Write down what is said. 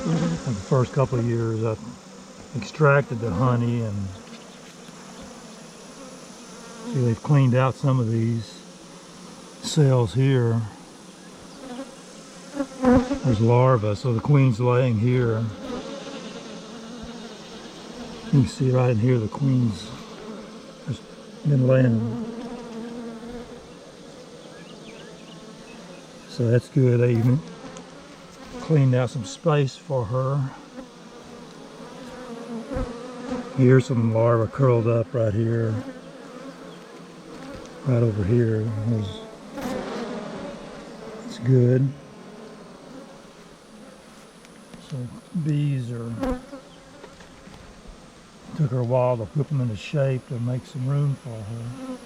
For the first couple of years I extracted the honey, and see they've cleaned out some of these cells here. There's larvae, so the queen's laying here. You can see right in here the queen's just been laying. So that's good. They even cleaned out some space for her. Here's some larvae curled up right here. Right over here. It's good. So bees took her a while to whip them into shape to make some room for her.